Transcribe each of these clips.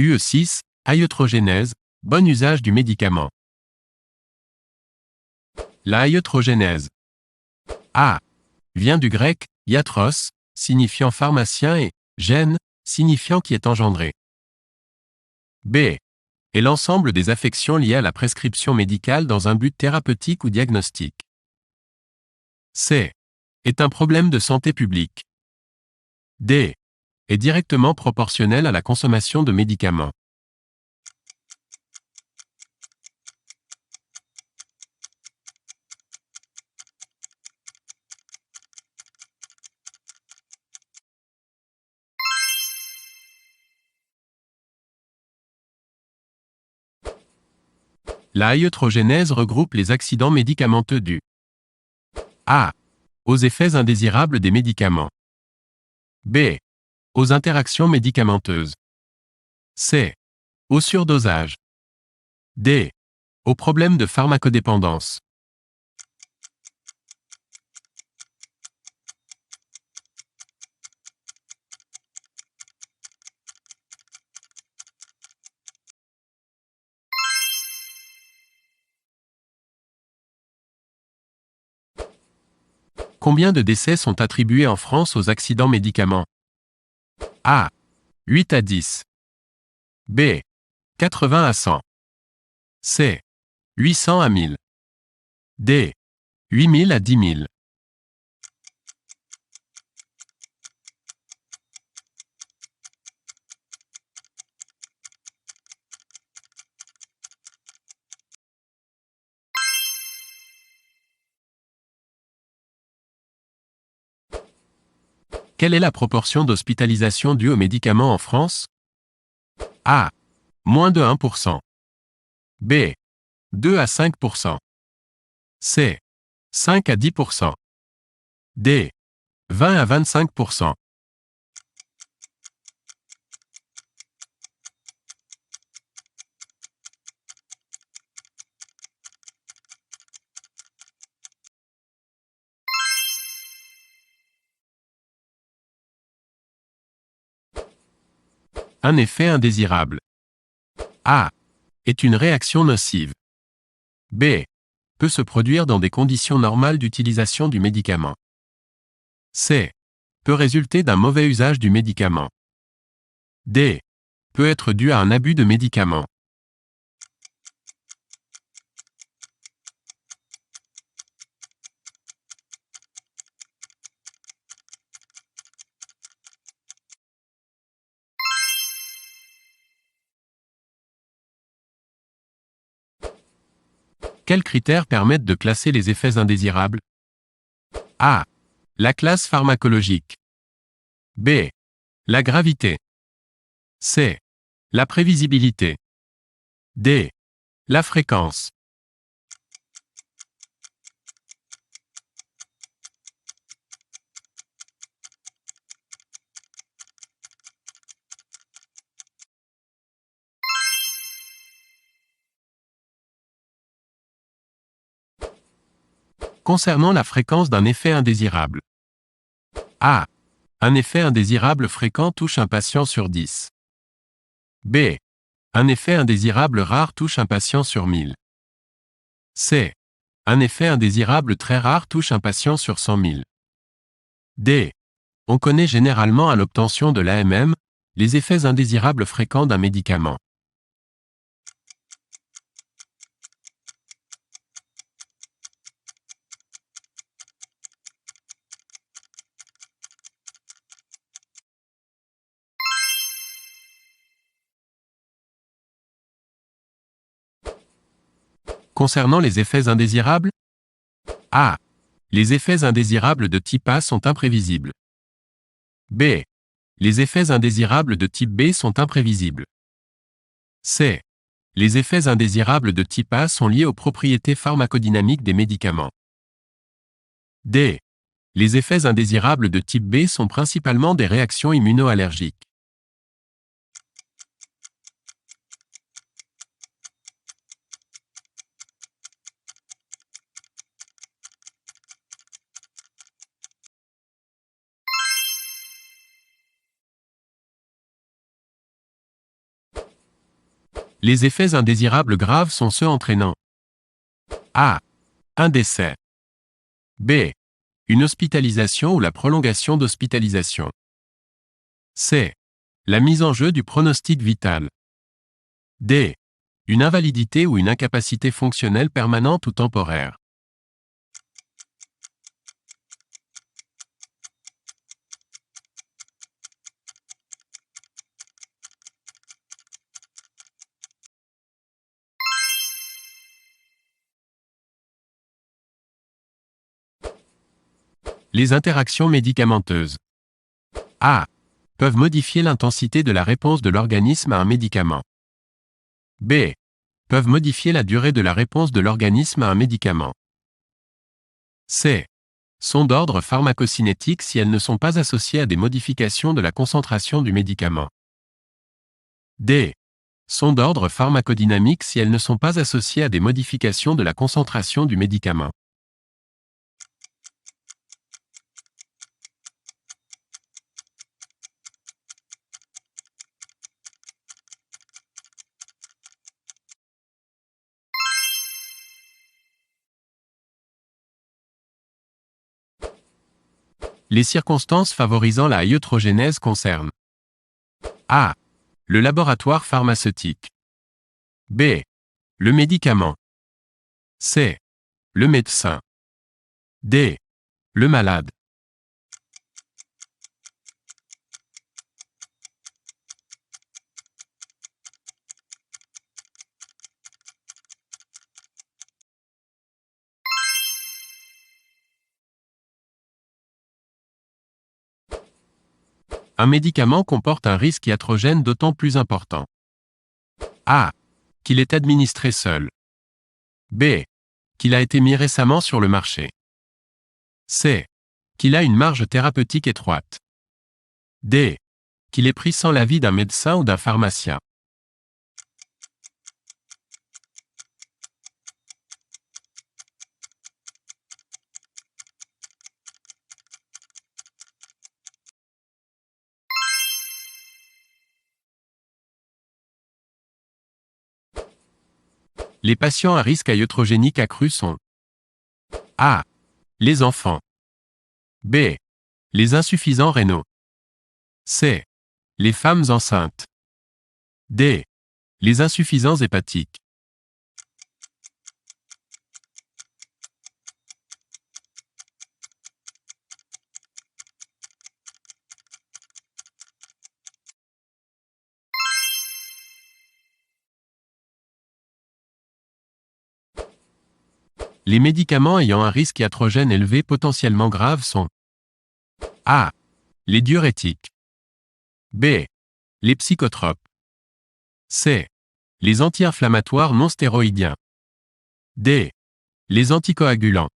UE6, iatrogénèse, bon usage du médicament. La iatrogénèse. A. Vient du grec iatros, signifiant pharmacien et gène, signifiant qui est engendré. B. Est l'ensemble des affections liées à la prescription médicale dans un but thérapeutique ou diagnostique. C. Est un problème de santé publique. D. Est directement proportionnel à la consommation de médicaments. La iatrogénèse regroupe les accidents médicamenteux dus A. Aux effets indésirables des médicaments. B. Aux interactions médicamenteuses. C. Au surdosage. D. Aux problèmes de pharmacodépendance. Combien de décès sont attribués en France aux accidents médicaments? A. 8 à 10. B. 80 à 100. C. 800 à 1000. D. 8000 à 10 000. Quelle est la proportion d'hospitalisation due aux médicaments en France? A. Moins de 1%. B. 2 à 5%. C. 5 à 10%. D. 20 à 25%. Un effet indésirable. A. Est une réaction nocive. B. Peut se produire dans des conditions normales d'utilisation du médicament. C. Peut résulter d'un mauvais usage du médicament. D. Peut être dû à un abus de médicament. Quels critères permettent de classer les effets indésirables? A. La classe pharmacologique. B. La gravité. C. La prévisibilité. D. La fréquence. Concernant la fréquence d'un effet indésirable. A. Un effet indésirable fréquent touche un patient sur 10. B. Un effet indésirable rare touche un patient sur 1000. C. Un effet indésirable très rare touche un patient sur 100 000. D. On connaît généralement à l'obtention de l'AMM, les effets indésirables fréquents d'un médicament. Concernant les effets indésirables. A. Les effets indésirables de type A sont imprévisibles. B. Les effets indésirables de type B sont imprévisibles. C. Les effets indésirables de type A sont liés aux propriétés pharmacodynamiques des médicaments. D. Les effets indésirables de type B sont principalement des réactions immunoallergiques. Les effets indésirables graves sont ceux entraînant A. Un décès. B. Une hospitalisation ou la prolongation d'hospitalisation. C. La mise en jeu du pronostic vital. D. Une invalidité ou une incapacité fonctionnelle permanente ou temporaire. Les interactions médicamenteuses. A. Peuvent modifier l'intensité de la réponse de l'organisme à un médicament. B. Peuvent modifier la durée de la réponse de l'organisme à un médicament. C. Sont d'ordre pharmacocinétique si elles ne sont pas associées à des modifications de la concentration du médicament. D. Sont d'ordre pharmacodynamique si elles ne sont pas associées à des modifications de la concentration du médicament. Les circonstances favorisant la iatrogénèse concernent A. Le laboratoire pharmaceutique. B. Le médicament. C. Le médecin. D. Le malade. Un médicament comporte un risque iatrogène d'autant plus important. A. Qu'il est administré seul. B. Qu'il a été mis récemment sur le marché. C. Qu'il a une marge thérapeutique étroite. D. Qu'il est pris sans l'avis d'un médecin ou d'un pharmacien. Les patients à risque iatrogénique accru sont A. Les enfants. B. Les insuffisants rénaux. C. Les femmes enceintes. D. Les insuffisants hépatiques. Les médicaments ayant un risque iatrogène élevé potentiellement grave sont A. Les diurétiques. B. Les psychotropes. C. Les anti-inflammatoires non stéroïdiens. D. Les anticoagulants.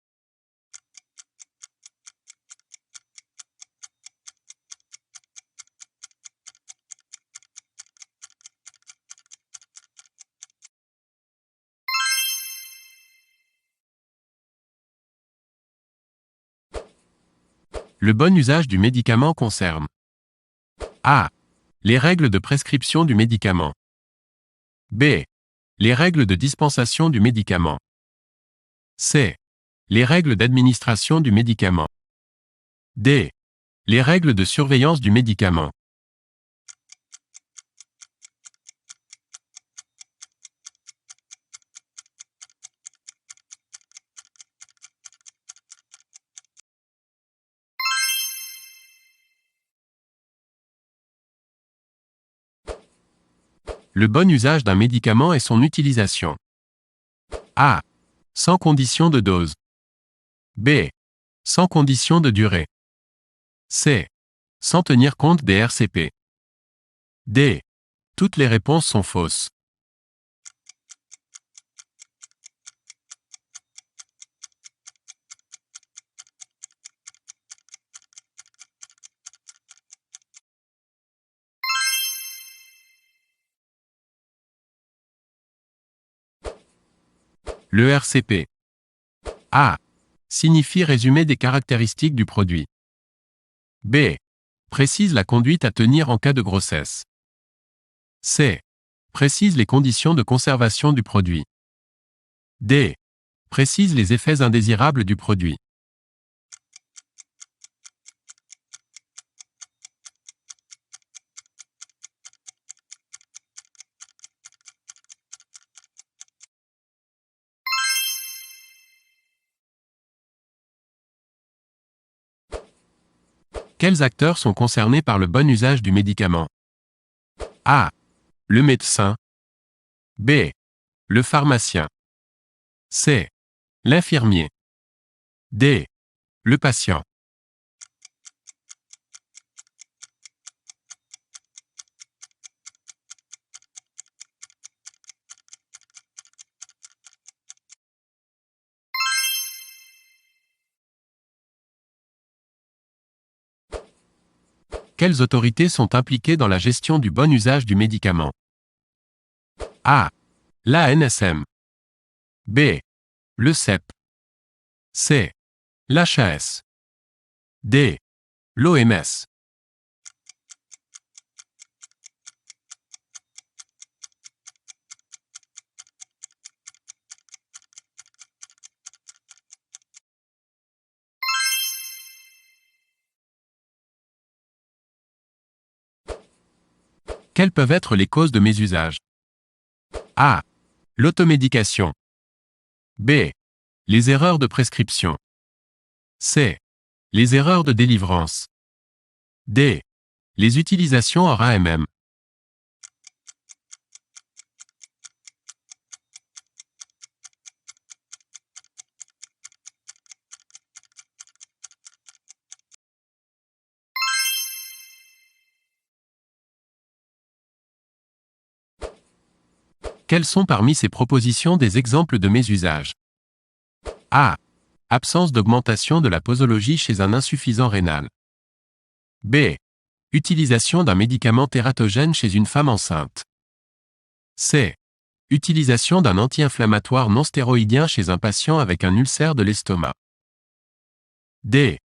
Le bon usage du médicament concerne A. Les règles de prescription du médicament. B. Les règles de dispensation du médicament. C. Les règles d'administration du médicament. D. Les règles de surveillance du médicament. Le bon usage d'un médicament et son utilisation. A. Sans condition de dose. B. Sans condition de durée. C. Sans tenir compte des RCP. D. Toutes les réponses sont fausses. Le RCP. A. Signifie résumé des caractéristiques du produit. B. Précise la conduite à tenir en cas de grossesse. C. Précise les conditions de conservation du produit. D. Précise les effets indésirables du produit. Quels acteurs sont concernés par le bon usage du médicament? A. Le médecin. B. Le pharmacien. C. L'infirmier. D. Le patient. Quelles autorités sont impliquées dans la gestion du bon usage du médicament? A. L'ANSM. B. Le CEP. C. L'HAS. D. L'OMS. Quelles peuvent être les causes de mésusage? A. L'automédication. B. Les erreurs de prescription. C. Les erreurs de délivrance. D. Les utilisations hors AMM. Quelles sont parmi ces propositions des exemples de mésusage? A. Absence d'augmentation de la posologie chez un insuffisant rénal. B. Utilisation d'un médicament tératogène chez une femme enceinte. C. Utilisation d'un anti-inflammatoire non stéroïdien chez un patient avec un ulcère de l'estomac. D.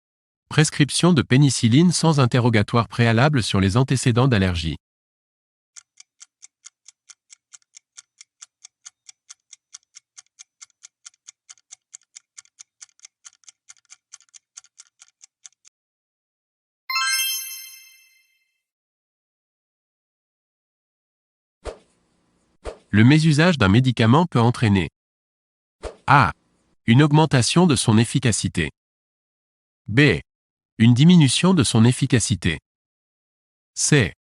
Prescription de pénicilline sans interrogatoire préalable sur les antécédents d'allergie. Le mésusage d'un médicament peut entraîner A. Une augmentation de son efficacité. B. Une diminution de son efficacité. C.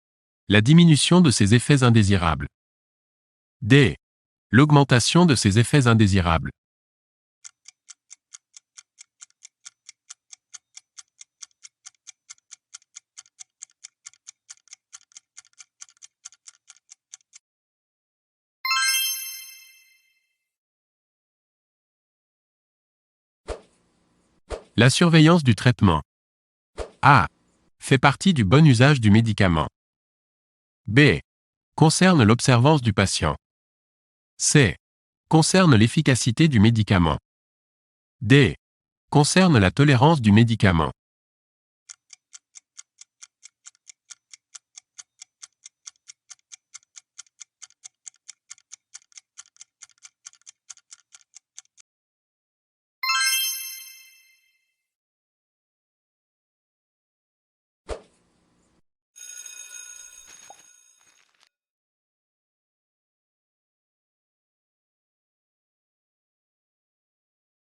La diminution de ses effets indésirables. D. L'augmentation de ses effets indésirables. La surveillance du traitement. A. Fait partie du bon usage du médicament. B. Concerne l'observance du patient. C. Concerne l'efficacité du médicament. D. Concerne la tolérance du médicament.